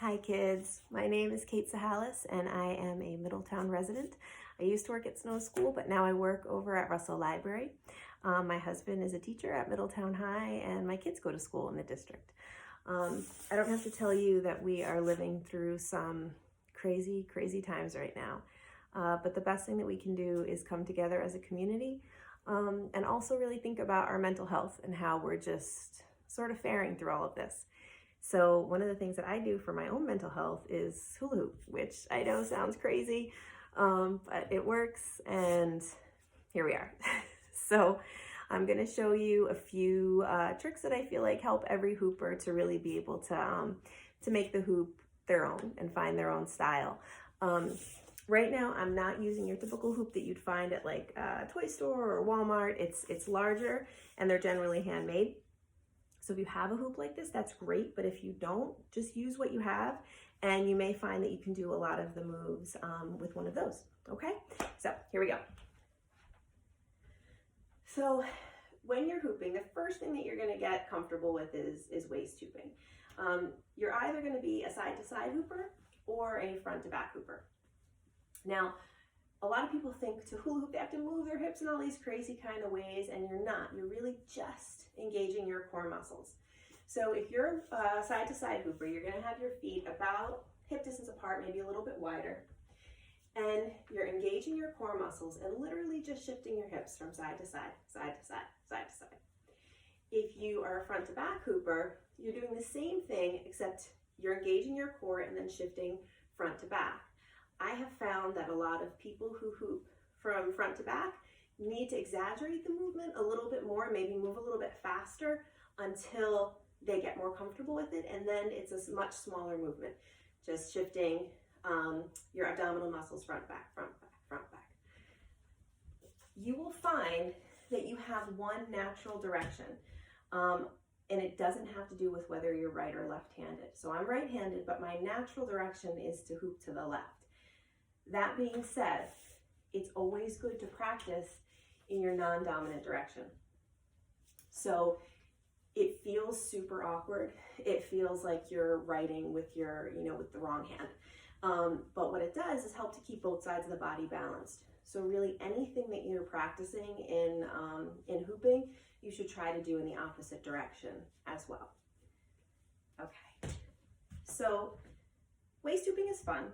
Hi kids, my name is Kate Sahalis and I am a Middletown resident. I used to work at Snow School, but now I work over at Russell Library. My husband is a teacher at Middletown High and my kids go to school in the district. I don't have to tell you that we are living through some crazy times right now. But the best thing that we can do is come together as a community and also really think about our mental health and how we're just sort of faring through all of this. So one of the things that I do for my own mental health is hula hoop, which I know sounds crazy, but it works, and here we are. So I'm going to show you a few tricks that I feel like help every hooper to really be able to make the hoop their own and find their own style. Right now, I'm not using your typical hoop that you'd find at like a toy store or Walmart. It's larger and they're generally handmade. So if you have a hoop like this, that's great. But if you don't, just use what you have and you may find that you can do a lot of the moves with one of those. Okay, so here we go. So when you're hooping, the first thing that you're going to get comfortable with is waist hooping. You're either going to be a side-to-side hooper or a front-to-back hooper. Now, a lot of people think to hula hoop, they have to move their hips in all these crazy kind of ways, and you're not. You're really just engaging your core muscles. So if you're a side-to-side hooper, you're going to have your feet about hip distance apart, maybe a little bit wider, and you're engaging your core muscles and literally just shifting your hips from side to side, side to side, side to side. If you are a front-to-back hooper, you're doing the same thing, except you're engaging your core and then shifting front to back. I have found that a lot of people who hoop from front to back need to exaggerate the movement a little bit more, maybe move a little bit faster until they get more comfortable with it, and then it's a much smaller movement, just shifting your abdominal muscles front, back, front, back, front, back. You will find that you have one natural direction, and it doesn't have to do with whether you're right or left-handed. So I'm right-handed, but my natural direction is to hoop to the left. That being said, it's always good to practice in your non-dominant direction. So it feels super awkward. It feels like you're writing with with the wrong hand. But what it does is help to keep both sides of the body balanced. So really anything that you're practicing in hooping, you should try to do in the opposite direction as well. Okay, so waist hooping is fun.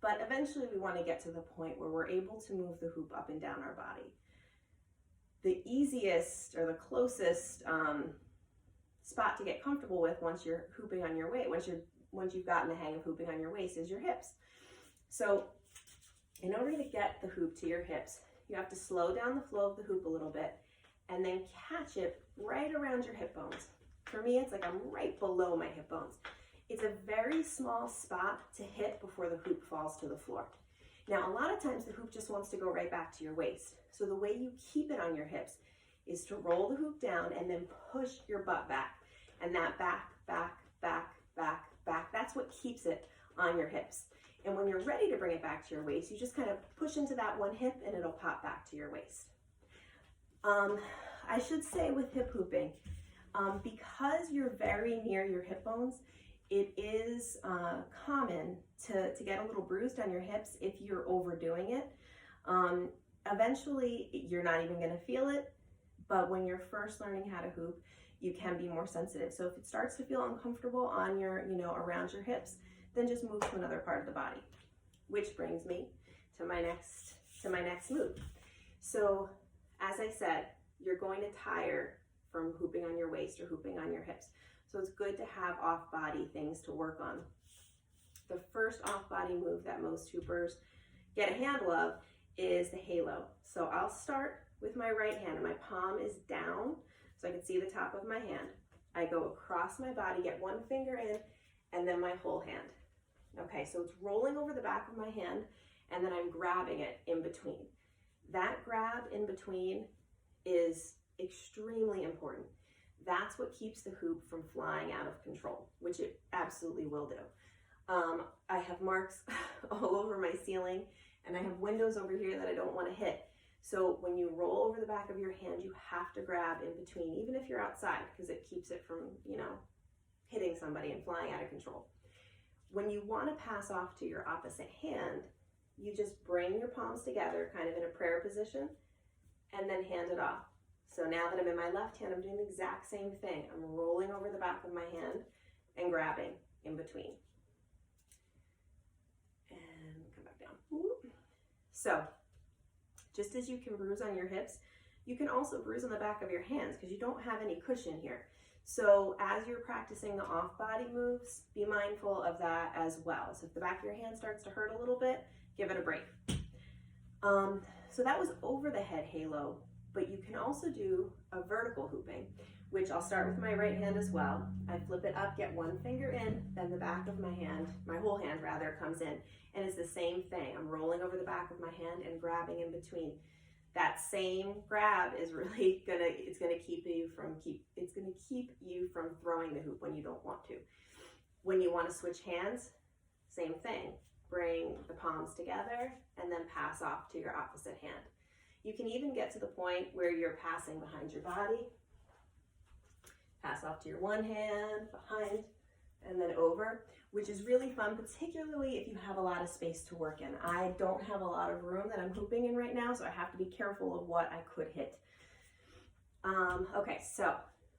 But eventually we want to get to the point where we're able to move the hoop up and down our body. The easiest or the closest spot to get comfortable with once you're hooping on your waist, once you've gotten the hang of hooping on your waist, is your hips. So in order to get the hoop to your hips, you have to slow down the flow of the hoop a little bit and then catch it right around your hip bones. For me, it's like I'm right below my hip bones. It's a very small spot to hit before the hoop falls to the floor. Now, a lot of times the hoop just wants to go right back to your waist. So the way you keep it on your hips is to roll the hoop down and then push your butt back. And that back, back, back, back, back, that's what keeps it on your hips. And when you're ready to bring it back to your waist, you just kind of push into that one hip and it'll pop back to your waist. I should say with hip hooping, because you're very near your hip bones, it is common to get a little bruised on your hips if you're overdoing it. Eventually, you're not even going to feel it, but when you're first learning how to hoop, you can be more sensitive. So if it starts to feel uncomfortable on your, around your hips, then just move to another part of the body. Which brings me to my next move. So as I said, you're going to tire from hooping on your waist or hooping on your hips. So it's good to have off-body things to work on. The first off-body move that most hoopers get a handle of is the halo. So I'll start with my right hand and my palm is down so I can see the top of my hand. I go across my body, get one finger in, and then my whole hand. Okay, so it's rolling over the back of my hand and then I'm grabbing it in between. That grab in between is extremely important. That's what keeps the hoop from flying out of control, which it absolutely will do. I have marks all over my ceiling and I have windows over here that I don't want to hit. So when you roll over the back of your hand, you have to grab in between, even if you're outside, because it keeps it from, hitting somebody and flying out of control. When you want to pass off to your opposite hand, you just bring your palms together, kind of in a prayer position, and then hand it off. So now that I'm in my left hand, I'm doing the exact same thing. I'm rolling over the back of my hand and grabbing in between. And come back down. So, just as you can bruise on your hips, you can also bruise on the back of your hands because you don't have any cushion here. So as you're practicing the off-body moves, be mindful of that as well. So if the back of your hand starts to hurt a little bit, give it a break. So that was over the head halo, but you can also do a vertical hooping, which I'll start with my right hand as well. I flip it up, get one finger in, then the back of my hand, my whole hand rather, comes in. And it's the same thing. I'm rolling over the back of my hand and grabbing in between. That same grab is really it's gonna keep you from throwing the hoop when you don't want to. When you want to switch hands, same thing. Bring the palms together and then pass off to your opposite hand. You can even get to the point where you're passing behind your body. Pass off to your one hand, behind, and then over, which is really fun, particularly if you have a lot of space to work in. I don't have a lot of room that I'm hooping in right now, so I have to be careful of what I could hit. Okay, so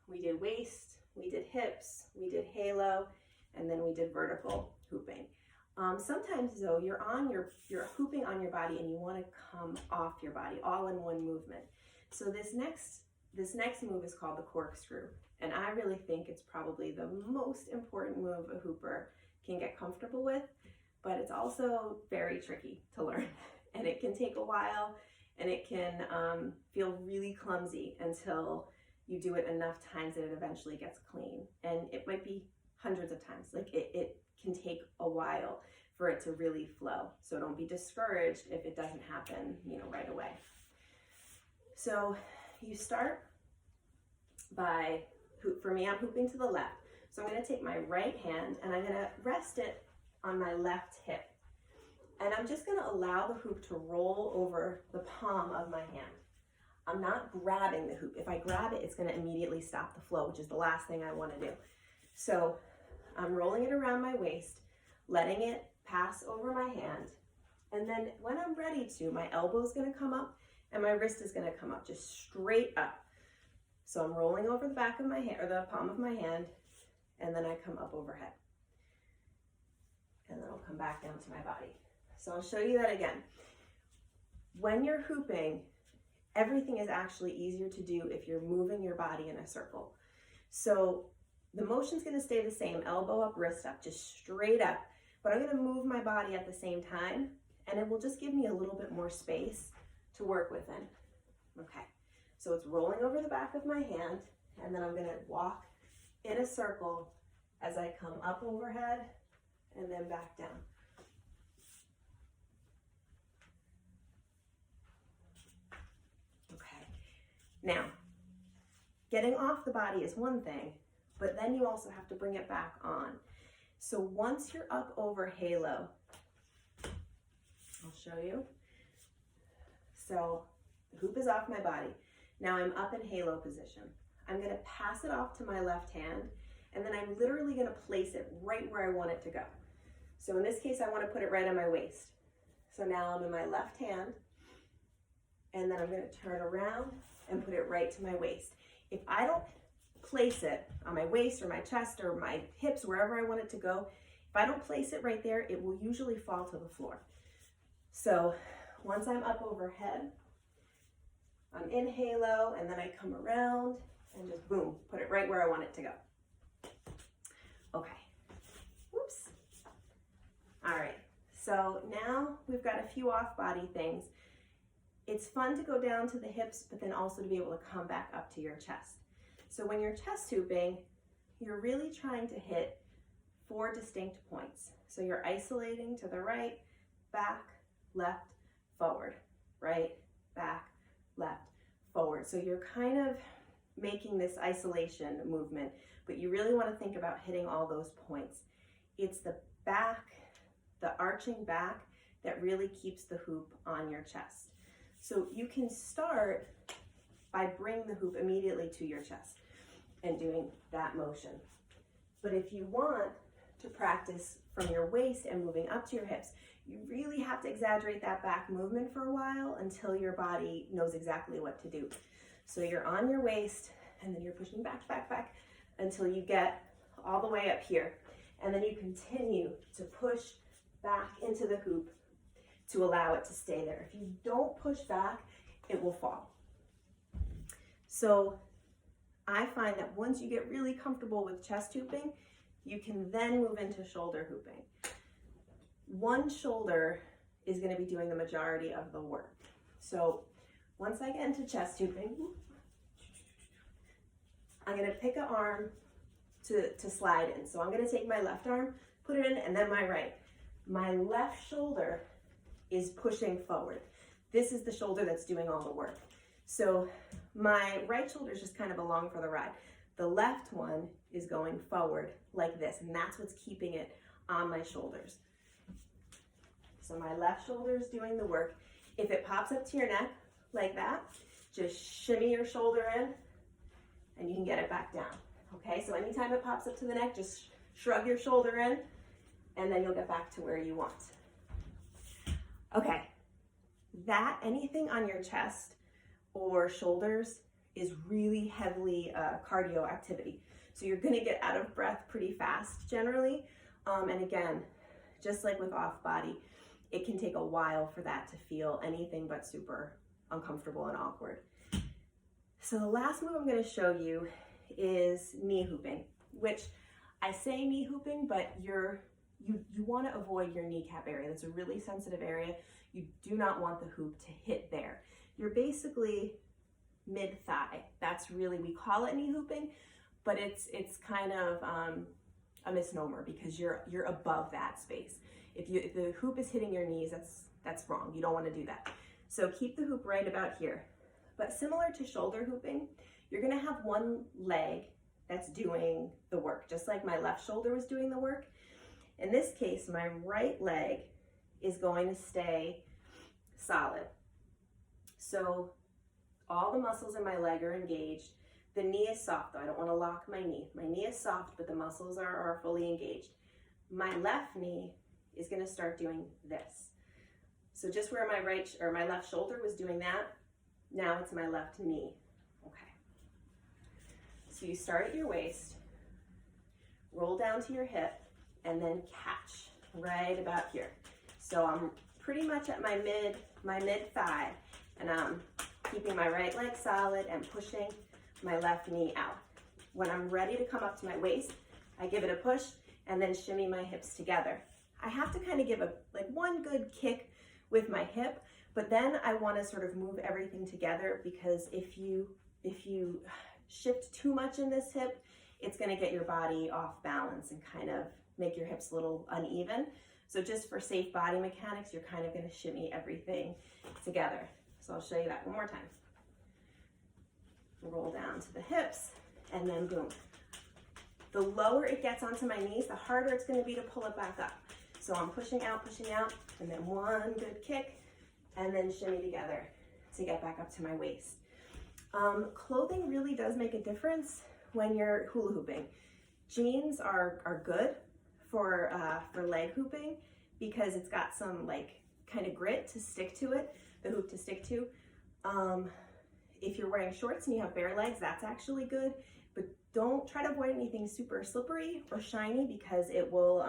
we did waist, we did hips, we did halo, and then we did vertical hooping. Sometimes though, you're hooping on your body and you want to come off your body all in one movement. So this next move is called the corkscrew. And I really think it's probably the most important move a hooper can get comfortable with, but it's also very tricky to learn. And it can take a while, and it can feel really clumsy until you do it enough times that it eventually gets clean. And it might be hundreds of times. Like it can take a while for it to really flow. So don't be discouraged if it doesn't happen, right away. So you start by, for me, I'm hooping to the left. So I'm going to take my right hand and I'm going to rest it on my left hip. And I'm just going to allow the hoop to roll over the palm of my hand. I'm not grabbing the hoop. If I grab it, it's going to immediately stop the flow, which is the last thing I want to do. So I'm rolling it around my waist, letting it pass over my hand. And then when I'm ready to, my elbow is going to come up and my wrist is going to come up, just straight up. So I'm rolling over the back of my hand, or the palm of my hand, and then I come up overhead. And then I'll come back down to my body. So I'll show you that again. When you're hooping, everything is actually easier to do if you're moving your body in a circle. So the motion's going to stay the same, elbow up, wrist up, just straight up. But I'm going to move my body at the same time, and it will just give me a little bit more space to work within. Okay. So it's rolling over the back of my hand, and then I'm going to walk in a circle as I come up overhead and then back down. Okay. Now, getting off the body is one thing, but then you also have to bring it back on. So once you're up over halo, I'll show you. So the hoop is off my body. Now I'm up in halo position. I'm going to pass it off to my left hand, and then I'm literally going to place it right where I want it to go. So in this case, I want to put it right on my waist. So now I'm in my left hand, and then I'm going to turn around and put it right to my waist. If I don't place it on my waist or my chest or my hips, wherever I want it to go, if I don't place it right there, it will usually fall to the floor. So once I'm up overhead, I'm in halo, and then I come around and just boom, put it right where I want it to go. Okay, whoops. All right, so now we've got a few off-body things. It's fun to go down to the hips, but then also to be able to come back up to your chest. So when you're chest hooping, you're really trying to hit 4 distinct points. So you're isolating to the right, back, left, forward, right, back, left, forward. So you're kind of making this isolation movement, but you really want to think about hitting all those points. It's the back, the arching back, that really keeps the hoop on your chest. So you can start by bringing the hoop immediately to your chest and doing that motion. But if you want to practice from your waist and moving up to your hips. You really have to exaggerate that back movement for a while until your body knows exactly what to do. So you're on your waist and then you're pushing back, back, back until you get all the way up here. And then you continue to push back into the hoop to allow it to stay there. If you don't push back, it will fall. So I find that once you get really comfortable with chest hooping, you can then move into shoulder hooping. One shoulder is going to be doing the majority of the work. So once I get into chest hooping, I'm going to pick an arm to slide in. So I'm going to take my left arm, put it in, and then my right. My left shoulder is pushing forward. This is the shoulder that's doing all the work. So my right shoulder is just kind of along for the ride. The left one is going forward like this, and that's what's keeping it on my shoulders. So my left shoulder is doing the work. If it pops up to your neck like that, just shimmy your shoulder in and you can get it back down. Okay, so anytime it pops up to the neck, just shrug your shoulder in and then you'll get back to where you want. Okay, that anything on your chest or shoulders is really heavily cardio activity. So you're gonna get out of breath pretty fast generally. And again, just like with off body, it can take a while for that to feel anything but super uncomfortable and awkward. So the last move I'm gonna show you is knee hooping, which I say knee hooping, but you wanna avoid your kneecap area. That's a really sensitive area. You do not want the hoop to hit there. You're basically mid-thigh. That's really, we call it knee hooping, but it's kind of a misnomer because you're above that space. If the hoop is hitting your knees, that's wrong. You don't want to do that. So keep the hoop right about here. But similar to shoulder hooping, you're going to have one leg that's doing the work, just like my left shoulder was doing the work. In this case, my right leg is going to stay solid. So all the muscles in my leg are engaged. The knee is soft, though. I don't want to lock my knee. My knee is soft, but the muscles are fully engaged. My left knee is going to start doing this. So just where my left shoulder was doing that, now it's my left knee. Okay. So you start at your waist, roll down to your hip, and then catch right about here. So I'm pretty much at my mid thigh, and I'm keeping my right leg solid and pushing my left knee out. When I'm ready to come up to my waist, I give it a push and then shimmy my hips together. I have to kind of give one good kick with my hip, but then I want to sort of move everything together, because if you shift too much in this hip, it's going to get your body off balance and kind of make your hips a little uneven. So just for safe body mechanics, you're kind of going to shimmy everything together. So I'll show you that one more time. Roll down to the hips and then boom. The lower it gets onto my knees, the harder it's going to be to pull it back up. So I'm pushing out, and then one good kick, and then shimmy together to get back up to my waist. Clothing really does make a difference when you're hula hooping. Jeans are good for leg hooping because it's got some kind of grit to stick to it, the hoop to stick to. If you're wearing shorts and you have bare legs, that's actually good, but don't try to avoid anything super slippery or shiny because it will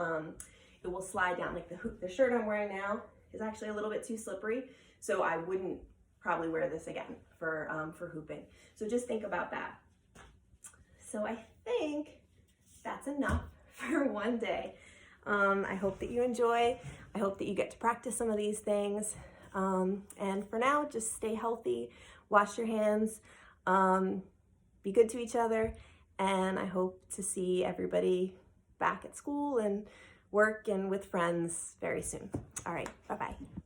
slide down. Like the shirt I'm wearing now is actually a little bit too slippery, so I wouldn't probably wear this again for hooping. So just think about that. So I think that's enough for one day. I hope that you enjoy. I hope that you get to practice some of these things. And for now, just stay healthy, wash your hands, be good to each other, and I hope to see everybody back at school and work and with friends very soon. All right, bye-bye.